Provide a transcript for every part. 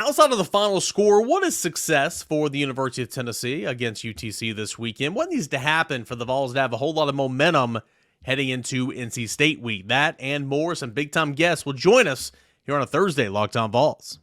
Outside of the final score, what is success for the University of Tennessee against UTC this weekend? What needs to happen for the Vols to have a whole lot of momentum heading into NC State week? That and more. Some big-time guests will join us here on a Thursday Locked On Vols.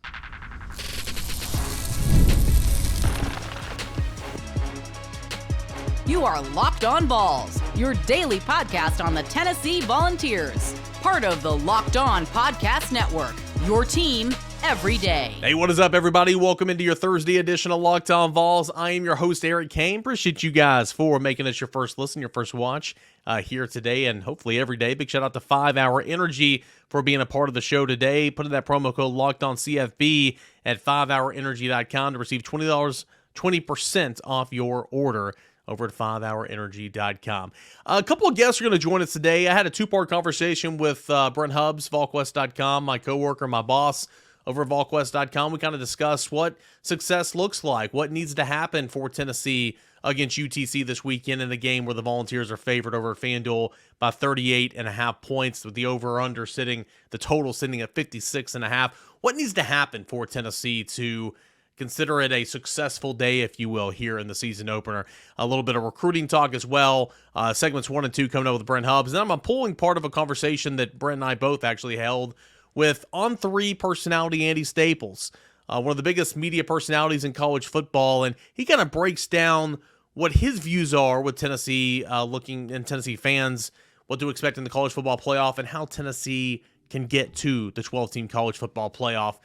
You are Locked On Vols, your daily podcast on the Tennessee Volunteers. Part of the Locked On Podcast Network, your team every day. Hey, what is up, everybody? Welcome into your Thursday edition of Locked On Vols. I am your host, Eric Kane. Appreciate you guys for making us your first listen, your first watch here today, and hopefully every day. Big shout out to 5 Hour Energy for being a part of the show today. Put in that promo code LOCKEDONCFB at 5hourenergy.com to receive $20% off your order over at 5hourenergy.com. A couple of guests are going to join us today. I had a two-part conversation with Brent Hubbs, Volquest.com, my coworker, my boss over at Volquest.com. We kind of discussed what success looks like, what needs to happen for Tennessee against UTC this weekend in a game where the Volunteers are favored over at FanDuel by 38.5 points, with the over-under the total sitting at 56.5. What needs to happen for Tennessee to consider it a successful day, if you will, here in the season opener? A little bit of recruiting talk as well. Segments 1 and 2 coming up with Brent Hubbs. And I'm pulling part of a conversation that Brent and I both actually held with On3 personality Andy Staples, one of the biggest media personalities in college football. And he kind of breaks down what his views are with Tennessee, and Tennessee fans, what to expect in the college football playoff, and how Tennessee can get to the 12-team college football playoff.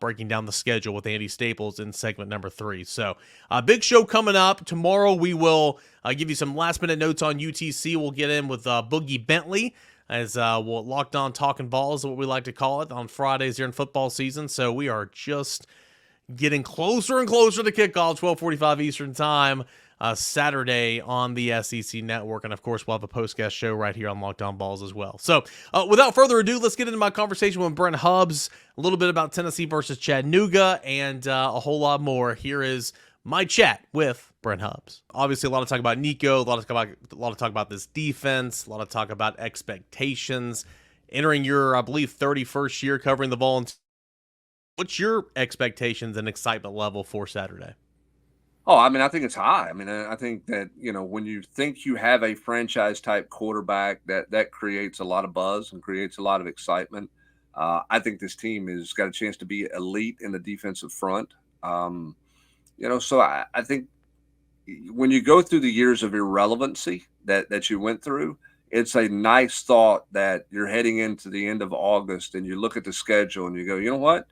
Breaking down the schedule with Andy Staples in segment number 3. So, big show coming up. Tomorrow we will give you some last-minute notes on UTC. We'll get in with Boogie Bentley, as we'll Locked On Talking Balls, is what we like to call it, on Fridays during football season. So we are just getting closer and closer to kickoff, 12:45 Eastern Time, Saturday on the SEC Network. And, of course, we'll have a postcast show right here on Locked On Balls as well. So, without further ado, let's get into my conversation with Brent Hubbs, a little bit about Tennessee versus Chattanooga, and a whole lot more. Here is my chat with Brent Hubbs. Obviously, a lot of talk about Nico, a lot of talk about this defense, a lot of talk about expectations. Entering your, I believe, 31st year covering the Volunteers, what's your expectations and excitement level for Saturday? Oh, I mean, I think it's high. I mean, I think that, when you think you have a franchise-type quarterback, that creates a lot of buzz and creates a lot of excitement. I think this team has got a chance to be elite in the defensive front. So I think when you go through the years of irrelevancy that you went through, it's a nice thought that you're heading into the end of August and you look at the schedule and you go, you know what?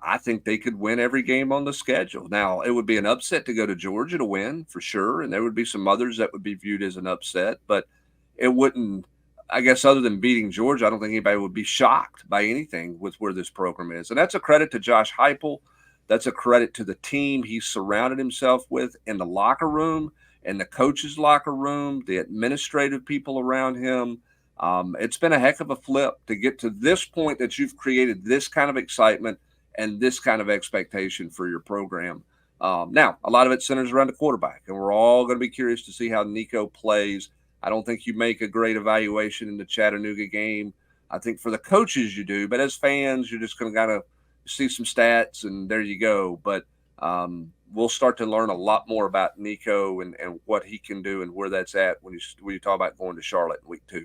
I think they could win every game on the schedule. Now, it would be an upset to go to Georgia to win, for sure, and there would be some others that would be viewed as an upset, but it wouldn't, I guess, other than beating Georgia, I don't think anybody would be shocked by anything with where this program is. And that's a credit to Josh Heupel. That's a credit to the team he's surrounded himself with in the locker room, in the coach's locker room, the administrative people around him. It's been a heck of a flip to get to this point that you've created this kind of excitement and this kind of expectation for your program. Now, a lot of it centers around the quarterback, and we're all going to be curious to see how Nico plays. I don't think you make a great evaluation in the Chattanooga game. I think for the coaches you do, but as fans, you're just going to kind of see some stats, and there you go. But we'll start to learn a lot more about Nico and what he can do and where that's at when you talk about going to Charlotte in week 2.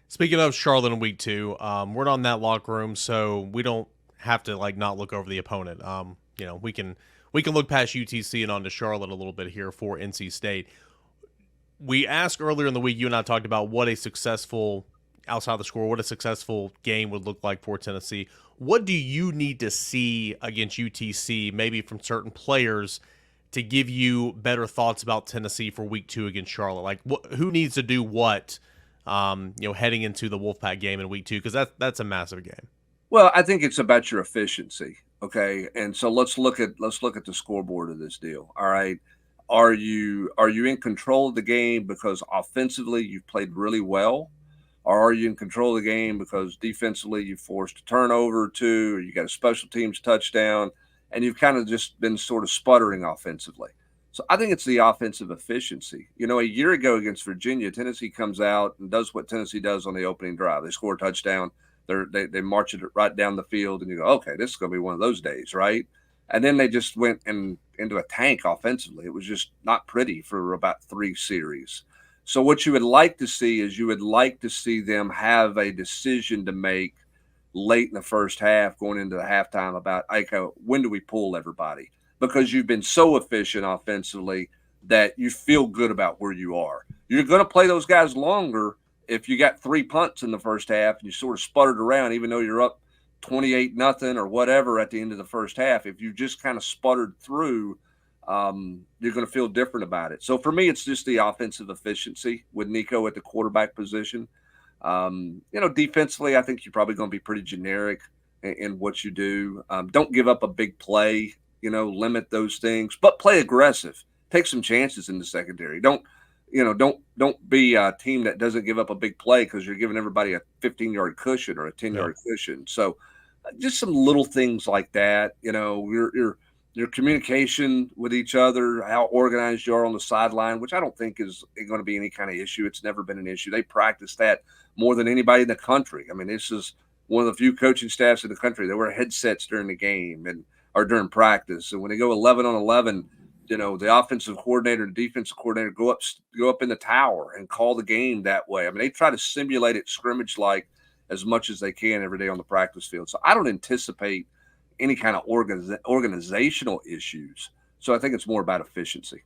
Speaking of Charlotte in week 2, we're not in that locker room, so we don't have to not look over the opponent. We can look past UTC and on to Charlotte a little bit here for NC State. We asked earlier in the week, you and I talked about what a successful game would look like for Tennessee. What do you need to see against UTC, maybe from certain players, to give you better thoughts about Tennessee for week 2 against Charlotte? Who needs to do what, heading into the Wolfpack game in week 2? Because that's a massive game. Well, I think it's about your efficiency, okay? And so let's look at the scoreboard of this deal. All right. Are you in control of the game because offensively you've played really well? Or are you in control of the game because defensively you forced a turnover or two, or you got a special teams touchdown, and you've kind of just been sort of sputtering offensively? So I think it's the offensive efficiency. A year ago against Virginia, Tennessee comes out and does what Tennessee does on the opening drive. They score a touchdown. They march it right down the field, and you go, okay, this is going to be one of those days, right? And then they just went into a tank offensively. It was just not pretty for about 3 series. So what you would like to see is you would like to see them have a decision to make late in the first half going into the halftime about, okay, when do we pull everybody? Because you've been so efficient offensively that you feel good about where you are. You're going to play those guys longer if you got 3 punts in the first half and you sort of sputtered around, even though you're up 28-0 or whatever at the end of the first half. If you just kind of sputtered through, you're going to feel different about it. So for me, it's just the offensive efficiency with Nico at the quarterback position. Defensively, I think you're probably going to be pretty generic in what you do. Don't give up a big play, limit those things, but play aggressive. Take some chances in the secondary. Don't be a team that doesn't give up a big play because you're giving everybody a 15-yard cushion or a 10-yard cushion. So just some little things like that. Your communication with each other, how organized you are on the sideline, which I don't think is going to be any kind of issue. It's never been an issue. They practice that more than anybody in the country. I mean, this is one of the few coaching staffs in the country that wear headsets during the game or during practice. And when they go 11 on 11, the offensive coordinator and defensive coordinator go up in the tower and call the game that way. I mean, they try to simulate it scrimmage-like as much as they can every day on the practice field. So I don't anticipate any kind of organizational issues. So I think it's more about efficiency.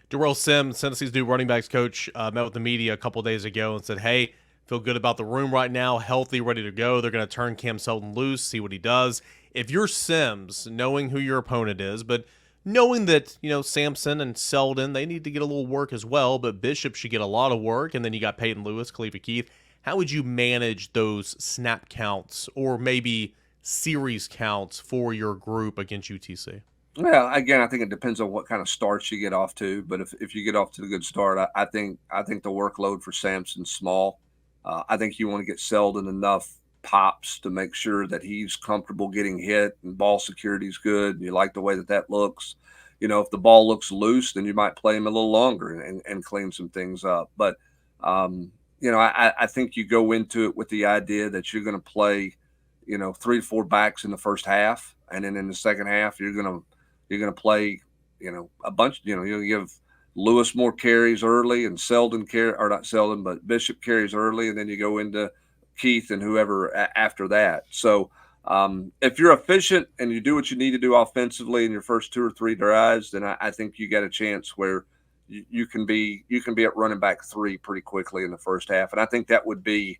Darrell Sims, Tennessee's new running backs coach, met with the media a couple of days ago and said, hey, feel good about the room right now, healthy, ready to go. They're going to turn Cam Seldon loose, see what he does. If you're Sims, knowing who your opponent is, but knowing that, Sampson and Seldon, they need to get a little work as well, but Bishop should get a lot of work, and then you got Peyton Lewis, Khalifa Keith. How would you manage those snap counts or maybe series counts for your group against UTC? Well, again, I think it depends on what kind of starts you get off to. But if you get off to a good start, I think the workload for Sampson's small. I think you want to get Seldon enough pops to make sure that he's comfortable getting hit and ball security is good. And you like the way that looks. If the ball looks loose, then you might play him a little longer and clean some things up. But I think you go into it with the idea that you're going to play 3 to 4 backs in the first half, and then in the second half you're gonna play a bunch. You'll give Lewis more carries early and Bishop carries early, and then you go into Keith and whoever after that. So if you're efficient and you do what you need to do offensively in your first 2 or 3 drives, then I think you got a chance where you can be at running back 3 pretty quickly in the first half, and I think that would be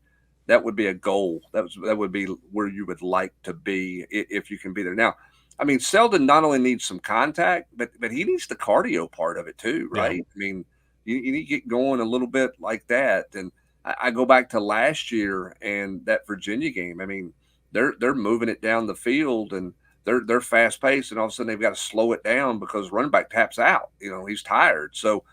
a goal. That would be where you would like to be if you can be there. Now, I mean, Seldon not only needs some contact, but he needs the cardio part of it too, right? Yeah. I mean, you need to get going a little bit like that. And I go back to last year and that Virginia game. I mean, they're moving it down the field and they're fast paced, and all of a sudden they've got to slow it down because running back taps out. He's tired. So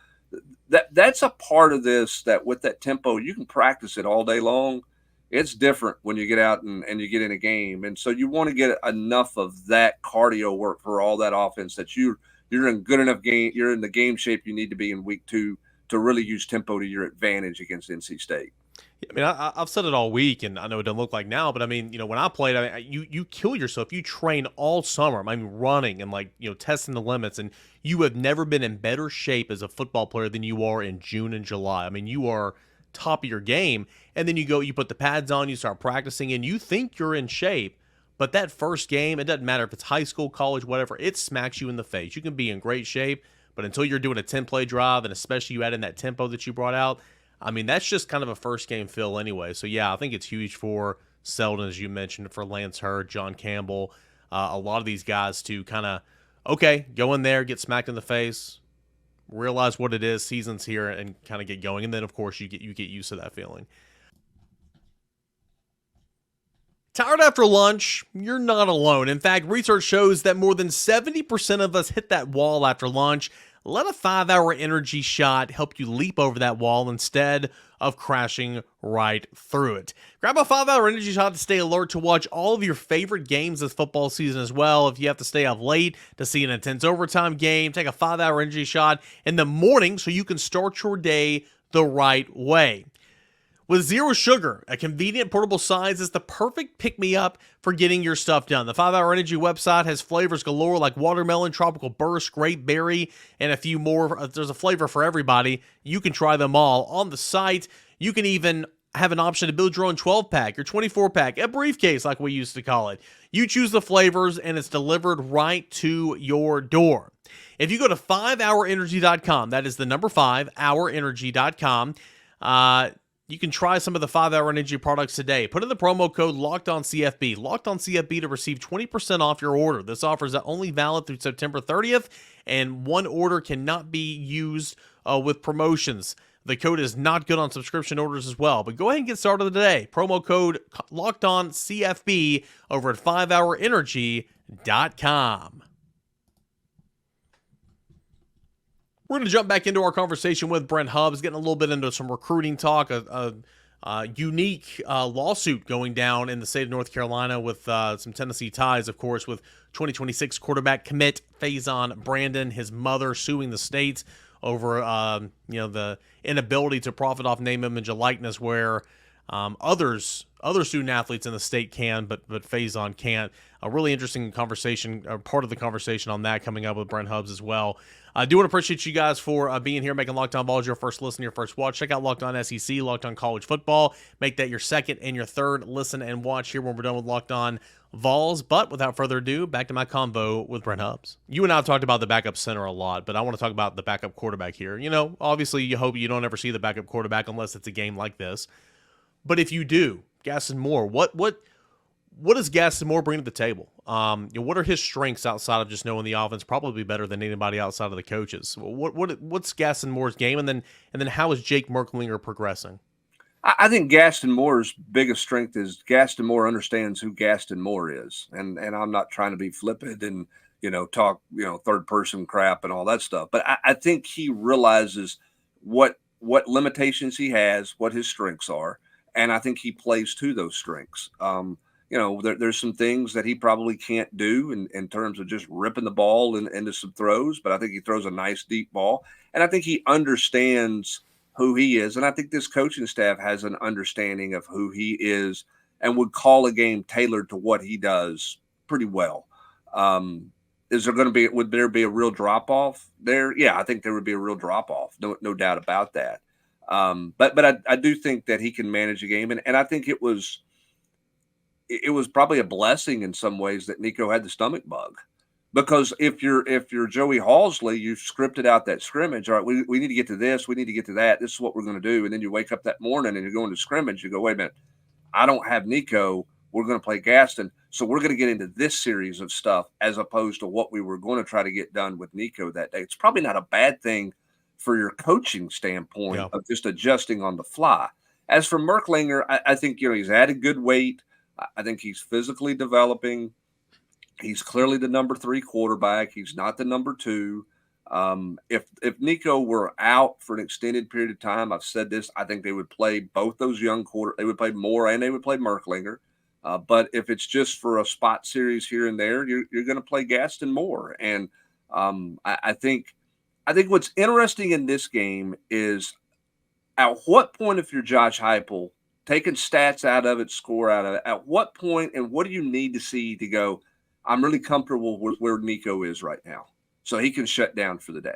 that's a part of this that with that tempo, you can practice it all day long. It's different when you get out and you get in a game. And so you want to get enough of that cardio work for all that offense that you're in good enough game. You're in the game shape you need to be in week 2 to really use tempo to your advantage against NC State. I mean, I've said it all week, and I know it doesn't look like now, but I mean, when I played, you kill yourself. You train all summer. I mean, running and testing the limits, and you have never been in better shape as a football player than you are in June and July. I mean, you are top of your game, and then you put the pads on, you start practicing, and you think you're in shape, but that first game, it doesn't matter if it's high school, college, whatever, it smacks you in the face. You can be in great shape, but until you're doing a 10-play drive, and especially you add in that tempo that you brought out, I mean, that's just kind of a first game feel anyway. So yeah, I think it's huge for Seldon, as you mentioned, for Lance Hurd, John Campbell, a lot of these guys to kind of, go in there, get smacked in the face, realize what it is, season's here, and kind of get going. And then, of course, you get used to that feeling. Tired after lunch? You're not alone. In fact, research shows that more than 70% of us hit that wall after lunch. Let a 5-hour energy shot help you leap over that wall instead of crashing right through it. Grab a 5-hour energy shot to stay alert to watch all of your favorite games this football season as well. If you have to stay up late to see an intense overtime game, take a 5-hour energy shot in the morning so you can start your day the right way. With zero sugar, a convenient portable size is the perfect pick-me-up for getting your stuff done. The 5-Hour Energy website has flavors galore like watermelon, tropical burst, grape berry, and a few more. There's a flavor for everybody. You can try them all on the site. You can even have an option to build your own 12-pack, your 24-pack, a briefcase like we used to call it. You choose the flavors, and it's delivered right to your door. If you go to 5hourenergy.com, that is the number 5hourenergy.com, you can try some of the 5-Hour Energy products today. Put in the promo code LOCKEDONCFB, LOCKEDONCFB, to receive 20% off your order. This offer is only valid through September 30th, and one order cannot be used with promotions. The code is not good on subscription orders as well, but go ahead and get started today. Promo code LOCKEDONCFB over at 5hourenergy.com. We're going to jump back into our conversation with Brent Hubbs, getting a little bit into some recruiting talk, a unique lawsuit going down in the state of North Carolina with some Tennessee ties, of course, with 2026 quarterback commit Faison Brandon, his mother suing the state over the inability to profit off name, image, and likeness, where other student athletes in the state can, but Faison can't. A really interesting conversation, or part of the conversation on that, coming up with Brent Hubbs as well. I do want to appreciate you guys for being here, making Locked On Vols your first listen, your first watch. Check out Locked On SEC, Locked On College Football. Make that your second and your third listen and watch here when we're done with Locked On Vols. But without further ado, back to my convo with Brent Hubbs. You and I have talked about the backup center a lot, but I want to talk about the backup quarterback here. You know, obviously you hope you don't ever see the backup quarterback unless it's a game like this. But if you do, Gaston Moore, what does Gaston Moore bring to the table? What are his strengths outside of just knowing the offense probably better than anybody outside of the coaches? What's Gaston Moore's game, and then how is Jake Merklinger progressing? I think Gaston Moore's biggest strength is Gaston Moore understands who Gaston Moore is, and I'm not trying to be flippant and talk third person crap and all that stuff, but I think he realizes what limitations he has, what his strengths are, and I think he plays to those strengths. There's some things that he probably can't do in terms of just ripping the ball into some throws, but I think he throws a nice deep ball, and I think he understands who he is. And I think this coaching staff has an understanding of who he is and would call a game tailored to what he does pretty well. Would there be a real drop off there? Yeah, I think there would be a real drop off. No doubt about that. But I do think that he can manage a game. And I think it was probably a blessing in some ways that Nico had the stomach bug, because if you're Joey Halsley, you've scripted out that scrimmage. All right, we need to get to this. We need to get to that. This is what we're going to do. And then you wake up that morning and you're going to scrimmage. You go, wait a minute, I don't have Nico. We're going to play Gaston. So we're going to get into this series of stuff as opposed to what we were going to try to get done with Nico that day. It's probably not a bad thing for your coaching standpoint of just adjusting on the fly. As for Merklinger, I think, he's added good weight. I think he's physically developing. He's clearly the number 3 quarterback. He's not the number 2. If Nico were out for an extended period of time, I've said this, I think they would play both those young they would play Moore and they would play Merklinger. But if it's just for a spot series here and there, you're going to play Gaston Moore. And I think what's interesting in this game is at what point, if you're Josh Heupel, taking stats out of it, score out of it, at what point and what do you need to see to go, I'm really comfortable with where Nico is right now, so he can shut down for the day?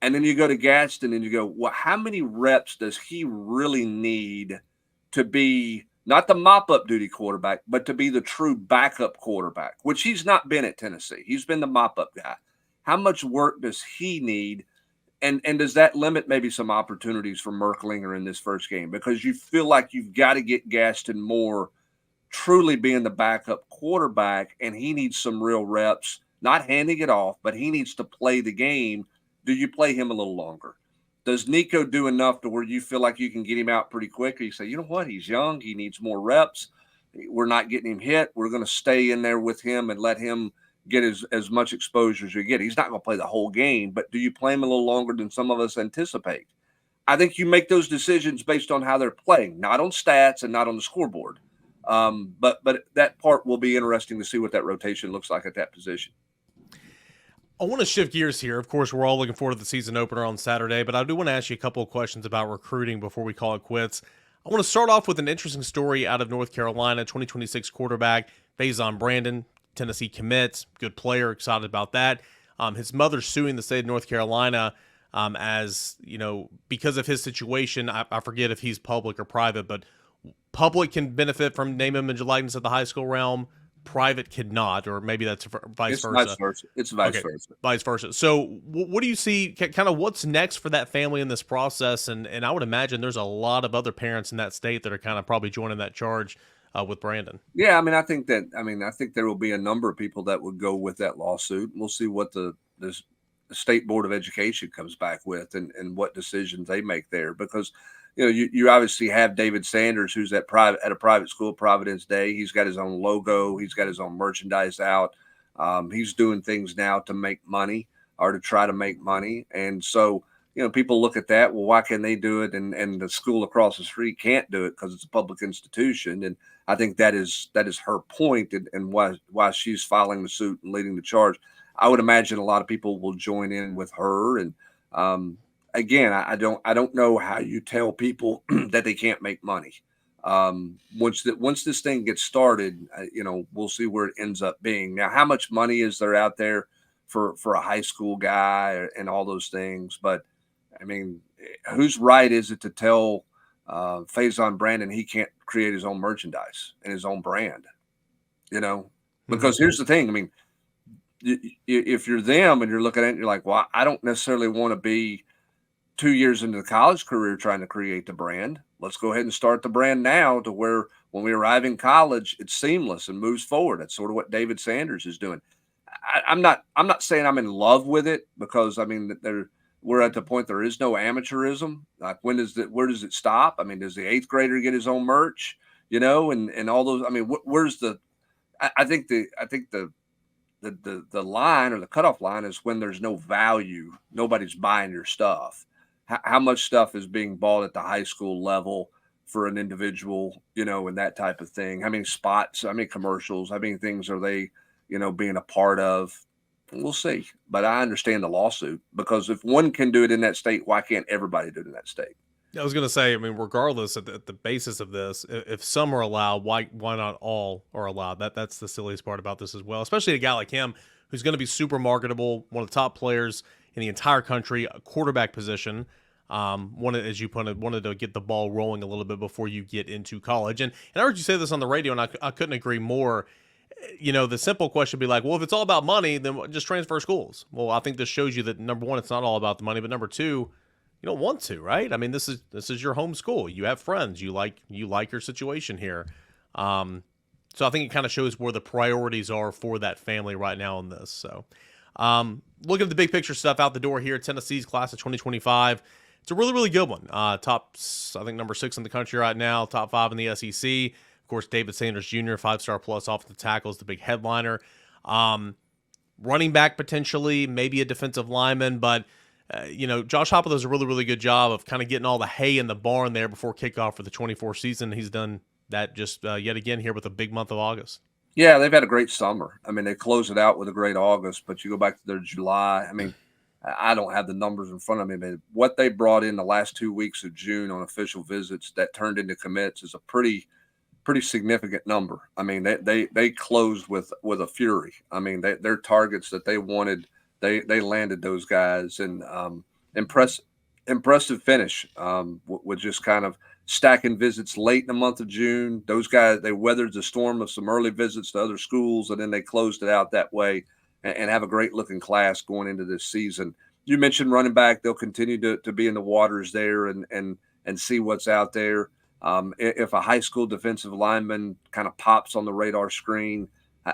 And then you go to Gaston and you go, well, how many reps does he really need to be not the mop-up duty quarterback, but to be the true backup quarterback, which he's not been at Tennessee. He's been the mop-up guy. How much work does he need? And does that limit maybe some opportunities for Merklinger in this first game? Because you feel like you've got to get Gaston Moore truly being the backup quarterback, and he needs some real reps, not handing it off, but he needs to play the game. Do you play him a little longer? Does Nico do enough to where you feel like you can get him out pretty quick? Or you say, you know what, he's young, he needs more reps. We're not getting him hit. We're going to stay in there with him and let him get as much exposure as you get. He's not going to play the whole game, but do you play him a little longer than some of us anticipate? I think you make those decisions based on how they're playing, not on stats and not on the scoreboard. But that part will be interesting to see what that rotation looks like at that position. I want to shift gears here. Of course, we're all looking forward to the season opener on Saturday, but I do want to ask you a couple of questions about recruiting before we call it quits. I want to start off with an interesting story out of North Carolina. 2026 quarterback Faison Brandon, Tennessee commits, good player, excited about that. His mother's suing the state of North Carolina as, because of his situation. I forget if he's public or private, but public can benefit from name, image, and likeness at the high school realm. Private cannot, or maybe that's vice versa. Vice versa. It's vice versa. Vice versa. So what do you see, kind of what's next for that family in this process? And I would imagine there's a lot of other parents in that state that are kind of probably joining that charge with Brandon. Yeah, I think there will be a number of people that would go with that lawsuit. We'll see what the State Board of Education comes back with and what decisions they make there, because you obviously have David Sanders, who's at a private school, Providence Day. He's got his own logo. He's got his own merchandise out. He's doing things now to make money or to try to make money. And so, people look at that. Well, why can they do it? And the school across the street can't do it because it's a public institution. And I think that is her point and why she's filing the suit and leading the charge. I would imagine a lot of people will join in with her. And again, I don't know how you tell people that they can't make money. Once this thing gets started, we'll see where it ends up being. Now, how much money is there out there for a high school guy and all those things? But I mean, whose right is it to tell Faison Brandon he can't create his own merchandise and his own brand? Because here's the thing. I mean, if you're them and you're looking at it, and you're like, well, I don't necessarily want to be 2 years into the college career trying to create the brand. Let's go ahead and start the brand now to where when we arrive in college, it's seamless and moves forward. That's sort of what David Sanders is doing. I'm not saying I'm in love with it, because I mean we're at the point there is no amateurism. Like where does it stop? I mean, does the 8th grader get his own merch? And all those. I mean, where's the? I think the line or the cutoff line is when there's no value. Nobody's buying your stuff. How much stuff is being bought at the high school level for an individual, and that type of thing? How many spots, how many commercials, how many things are they, being a part of? We'll see. But I understand the lawsuit, because if one can do it in that state, why can't everybody do it in that state? I was going to say, I mean, regardless of the basis of this, if some are allowed, why not all are allowed? That's the silliest part about this as well, especially a guy like him who's going to be super marketable, one of the top players in the entire country, a quarterback position. As you put it, wanted to get the ball rolling a little bit before you get into college. And I heard you say this on the radio, and I couldn't agree more. The simple question would be like, well, if it's all about money, then just transfer schools. Well, I think this shows you that, number one, it's not all about the money, but number two, you don't want to, right? I mean, this is your home school. You have friends. You like your situation here. So I think it kind of shows where the priorities are for that family right now in this. So looking at the big picture stuff out the door here, Tennessee's class of 2025. It's a really, really good one. Top, I think, number 6 in the country right now, top 5 in the SEC. Of course, David Sanders Jr., 5-star plus offensive tackle, is the big headliner. Running back potentially, maybe a defensive lineman, but Josh Heupel does a really, really good job of kind of getting all the hay in the barn there before kickoff for the 24 season. He's done that just yet again here with a big month of August. Yeah, they've had a great summer. I mean, they close it out with a great August, but you go back to their July. I mean, I don't have the numbers in front of me, but what they brought in the last 2 weeks of June on official visits that turned into commits is a pretty significant number. I mean, they closed with a fury. I mean, their targets that they wanted, they landed those guys, and impressive finish with just kind of stacking visits late in the month of June. Those guys, they weathered the storm of some early visits to other schools, and then they closed it out that way and have a great looking class going into this season. You mentioned running back. They'll continue to be in the waters there and see what's out there. If a high school defensive lineman kind of pops on the radar screen,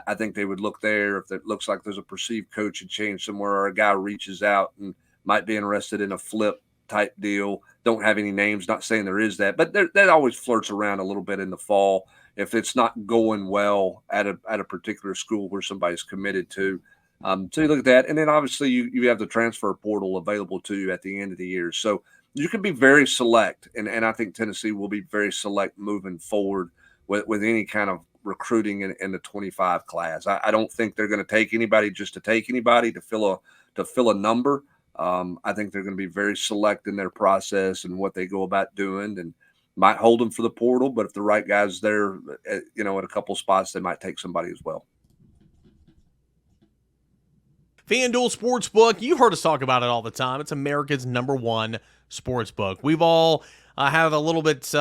I think they would look there. If it looks like there's a perceived coaching change somewhere, or a guy reaches out and might be interested in a flip type deal. Don't have any names, not saying there is that, but that always flirts around a little bit in the fall if it's not going well at a particular school where somebody's committed to. So you look at that, and then obviously you have the transfer portal available to you at the end of the year. So you can be very select, and I think Tennessee will be very select moving forward with any kind of recruiting in the 25 class. I don't think they're going to take anybody just to take anybody to fill a number. I think they're going to be very select in their process and what they go about doing. And might hold them for the portal, but if the right guy's there, at a couple spots, they might take somebody as well. FanDuel Sportsbook, you've heard us talk about it all the time. It's America's #1 sportsbook. We've all have a little bit,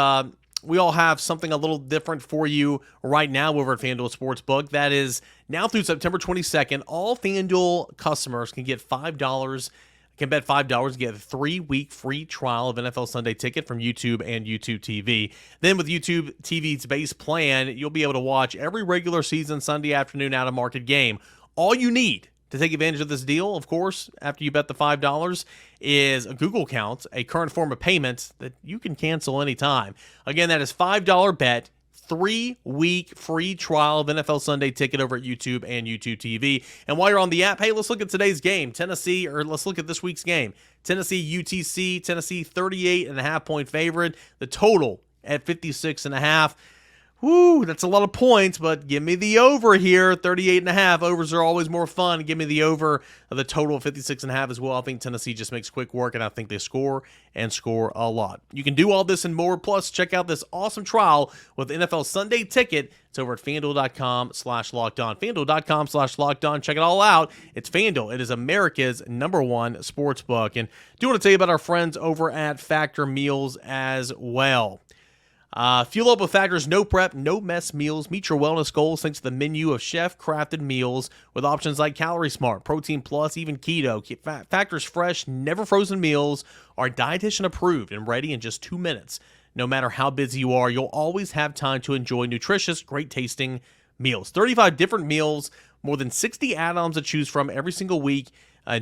we all have something a little different for you right now over at FanDuel Sportsbook. That is, now through September 22nd, all FanDuel customers can get $5, can bet $5 to get a 3-week free trial of NFL Sunday Ticket from YouTube and YouTube TV. Then with YouTube TV's base plan, you'll be able to watch every regular season Sunday afternoon out-of-market game. All you need to take advantage of this deal, of course, after you bet the $5, is a Google account, a current form of payment that you can cancel anytime. Again, that is $5 bet, 3-week free trial of NFL Sunday Ticket over at YouTube and YouTube TV. And while you're on the app, hey, let's look at today's game. Let's look at this week's game. Tennessee, UTC, Tennessee 38.5-point favorite. The total at 56.5. Woo, that's a lot of points, but give me the over here, 38.5. Overs are always more fun. Give me the over of the total of 56.5 as well. I think Tennessee just makes quick work, and I think they score and score a lot. You can do all this and more. Plus, check out this awesome trial with NFL Sunday Ticket. It's over at FanDuel.com/lockedon. FanDuel.com/lockedon. Check it all out. It's FanDuel. It is America's #1 sportsbook. And do want to tell you about our friends over at Factor Meals as well. Fuel up with Factor's no prep, no mess meals. Meet your wellness goals thanks to the menu of chef-crafted meals with options like Calorie Smart, Protein Plus, even Keto. Factor's fresh, never frozen meals are dietitian approved and ready in just 2 minutes. No matter how busy you are, you'll always have time to enjoy nutritious, great tasting meals. 35 different meals, more than 60 add-ons to choose from every single week.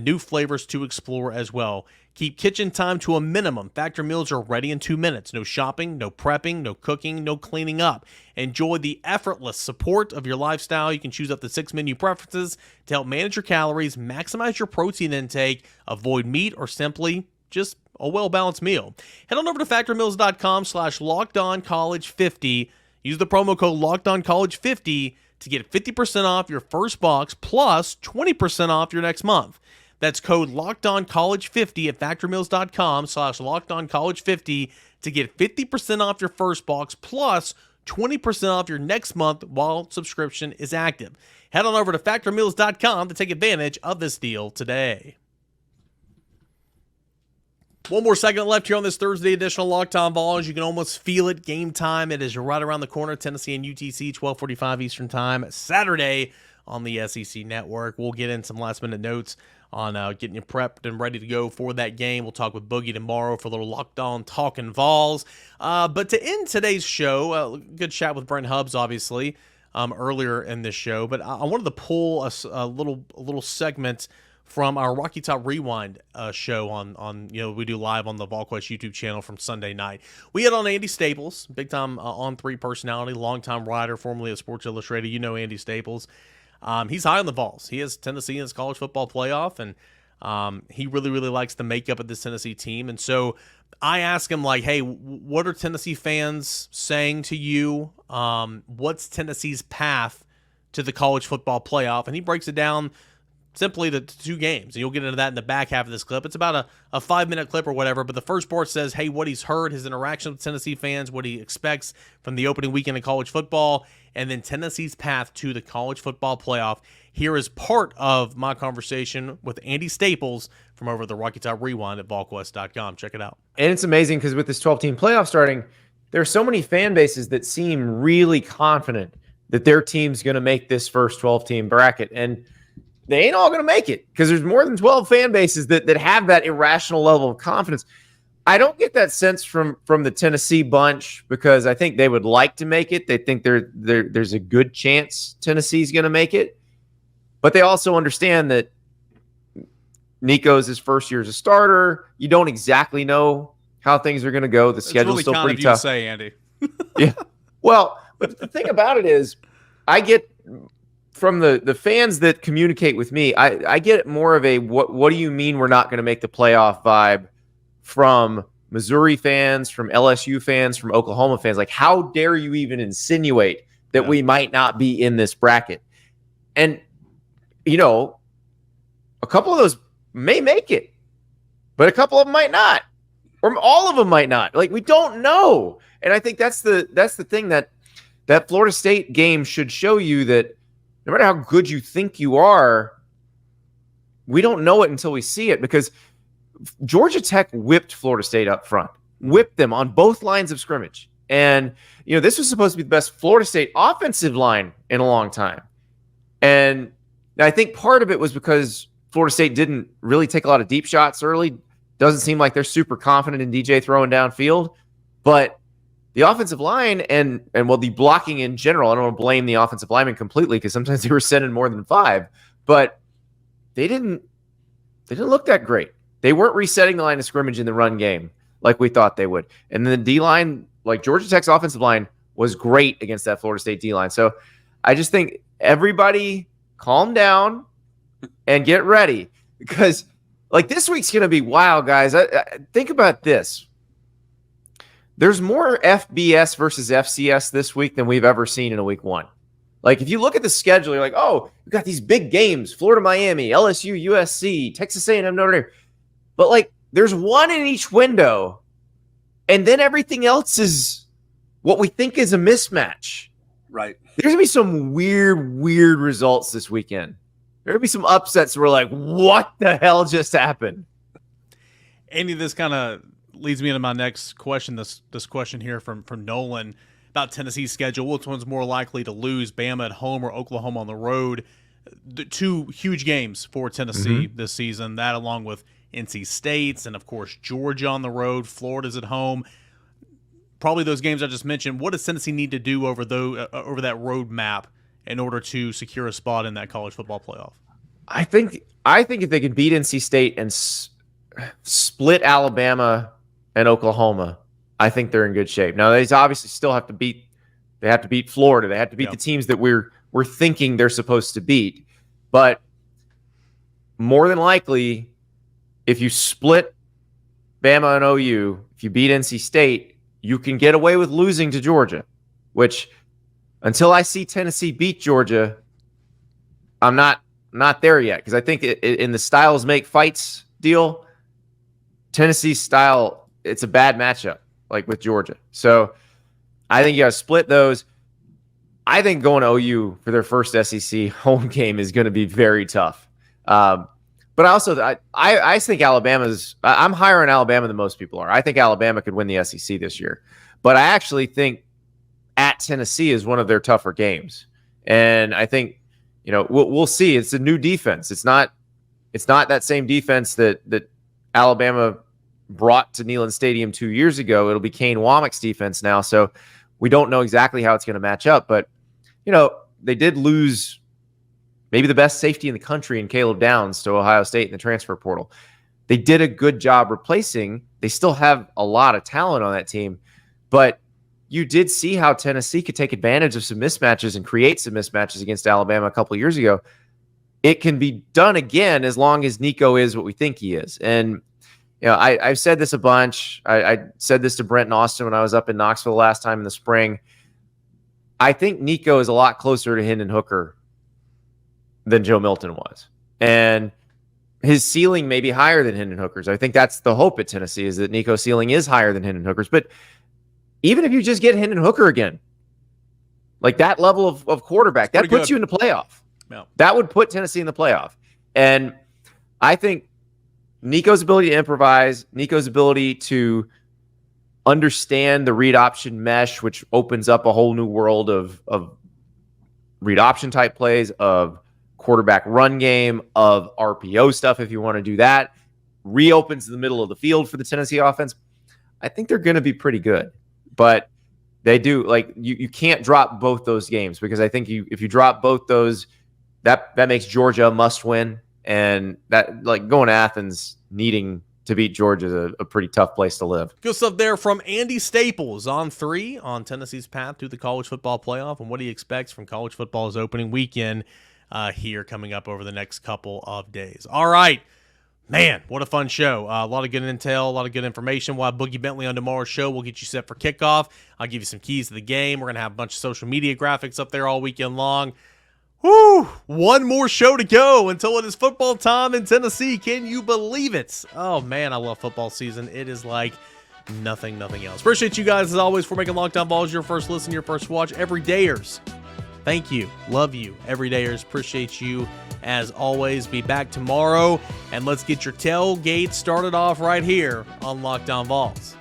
New flavors to explore as well. Keep kitchen time to a minimum. Factor meals are ready in 2 minutes. No shopping, no prepping, no cooking, no cleaning up. Enjoy the effortless support of your lifestyle. You can choose up to 6 menu preferences to help manage your calories, maximize your protein intake, avoid meat, or simply just a well-balanced meal. Head on over to factormeals.com/lockedoncollege50. Use the promo code lockedoncollege50 to get 50% off your first box plus 20% off your next month. That's code LockedOnCollege50 at factormeals.com/LockedOnCollege50 to get 50% off your first box plus 20% off your next month while subscription is active. Head on over to factormeals.com to take advantage of this deal today. One more segment left here on this Thursday edition of Locked On Vols. You can almost feel it. Game time. It is right around the corner. Tennessee and UTC, 12:45 Eastern Time, Saturday on the SEC Network. We'll get in some last-minute notes on getting you prepped and ready to go for that game. We'll talk with Boogie tomorrow for a little Locked On Talking Vols. But to end today's show, good chat with Brent Hubbs, obviously, earlier in this show. But I wanted to pull a little segment from our Rocky Top Rewind show on we do live on the Volquest YouTube channel from Sunday night. We had on Andy Staples, big time On3 personality, longtime writer, formerly at Sports Illustrated. You know Andy Staples. He's high on the Vols. He has Tennessee in his college football playoff, and he really, really likes the makeup of this Tennessee team. And so I asked him, like, hey, what are Tennessee fans saying to you? What's Tennessee's path to the college football playoff? And he breaks it down simply the 2 games. And you'll get into that in the back half of this clip. It's about a 5-minute clip or whatever, but the first part says, hey, what he's heard, his interaction with Tennessee fans, what he expects from the opening weekend of college football, and then Tennessee's path to the college football playoff. Here is part of my conversation with Andy Staples from over the Rocky Top Rewind at Volquest.com. Check it out. And it's amazing because with this 12-team playoff starting, there are so many fan bases that seem really confident that their team's going to make this first 12-team bracket. And they ain't all going to make it because there's more than 12 fan bases that have that irrational level of confidence. I don't get that sense from the Tennessee bunch because I think they would like to make it. They think there's a good chance Tennessee's going to make it. But they also understand that Nico's his first year as a starter. You don't exactly know how things are going to go. The schedule's still pretty tough. That's really kind of you to say, Andy. Yeah. Well, but the thing about it is I get from the fans that communicate with me, I get more of a what do you mean we're not going to make the playoff vibe from Missouri fans, from LSU fans, from Oklahoma fans. Like, how dare you even insinuate that we might not be in this bracket? And, a couple of those may make it, but a couple of them might not. or all of them might not. Like, we don't know. And I think that's the thing that Florida State game should show you, that no matter how good you think you are, we don't know it until we see it, because Georgia Tech whipped Florida State up front, whipped them on both lines of scrimmage. And, this was supposed to be the best Florida State offensive line in a long time. And I think part of it was because Florida State didn't really take a lot of deep shots early. Doesn't seem like they're super confident in DJ throwing downfield. But the offensive line and the blocking in general, I don't want to blame the offensive linemen completely, because sometimes they were sending more than 5. But they didn't look that great. They weren't resetting the line of scrimmage in the run game like we thought they would. And then the D-line, like Georgia Tech's offensive line, was great against that Florida State D-line. So I just think everybody calm down and get ready, because like this week's going to be wild, guys. Think about this. There's more FBS versus FCS this week than we've ever seen in a week 1. Like, if you look at the schedule, you're like, oh, we've got these big games, Florida, Miami, LSU, USC, Texas A&M, Notre Dame. But like, there's one in each window, and then everything else is what we think is a mismatch. Right. There's going to be some weird results this weekend. There are going to be some upsets where we're like, what the hell just happened? Andy, this kind of leads me into my next question. This question here from Nolan about Tennessee's schedule. Which one's more likely to lose, Bama at home or Oklahoma on the road? The 2 huge games for Tennessee this season, that along with NC State's and, of course, Georgia on the road. Florida's at home. Probably those games I just mentioned. What does Tennessee need to do over that road map in order to secure a spot in that college football playoff? I think if they can beat NC State and split Alabama and Oklahoma, I think they're in good shape. Now, they obviously still have to beat. They have to beat Florida. They have to beat the teams that we're thinking they're supposed to beat. But more than likely, if you split Bama and OU, if you beat NC State, you can get away with losing to Georgia, which until I see Tennessee beat Georgia, I'm not there yet, because I think in the styles make fights deal, Tennessee's style, it's a bad matchup, like with Georgia. So I think you got to split those. I think going to OU for their first SEC home game is going to be very tough. But I think I'm higher on Alabama than most people are. I think Alabama could win the SEC this year. But I actually think at Tennessee is one of their tougher games. And I think, we'll see. It's a new defense. It's not that same defense that Alabama brought to Neyland Stadium 2 years ago. It'll be Kane Womack's defense now. So we don't know exactly how it's going to match up. But, they did lose maybe the best safety in the country in Caleb Downs to Ohio State in the transfer portal. They did a good job replacing. They still have a lot of talent on that team, but you did see how Tennessee could take advantage of some mismatches and create some mismatches against Alabama a couple of years ago. It can be done again as long as Nico is what we think he is. And I've said this a bunch. I said this to Brent and Austin when I was up in Knoxville last time in the spring. I think Nico is a lot closer to Hendon Hooker than Joe Milton was. And his ceiling may be higher than Hendon Hooker's. I think that's the hope at Tennessee, is that Nico's ceiling is higher than Hendon Hooker's. But even if you just get Hendon Hooker again, like that level of quarterback, that puts you in the playoff. Yeah. That would put Tennessee in the playoff. And I think Nico's ability to improvise, Nico's ability to understand the read option mesh, which opens up a whole new world of read option type plays, of quarterback run game, of RPO stuff if you want to do that, reopens the middle of the field for the Tennessee offense. I think they're going to be pretty good. But they do, like, you can't drop both those games, because I think if you drop both those, that makes Georgia a must win. And that, like, going to Athens needing to beat Georgia is a pretty tough place to live. Good stuff there from Andy Staples on 3 on Tennessee's path to the college football playoff and what he expects from college football's opening weekend here coming up over the next couple of days. All right. Man, what a fun show. A lot of good intel, a lot of good information. We'll have Boogie Bentley on tomorrow's show. We'll get you set for kickoff. I'll give you some keys to the game. We're going to have a bunch of social media graphics up there all weekend long. Woo! One more show to go until it is football time in Tennessee. Can you believe it? Oh, man, I love football season. It is like nothing else. Appreciate you guys as always for making Locked On Vols your first listen, your first watch. Everydayers, thank you. Love you. Everydayers, appreciate you as always. Be back tomorrow, and let's get your tailgate started off right here on Locked On Vols.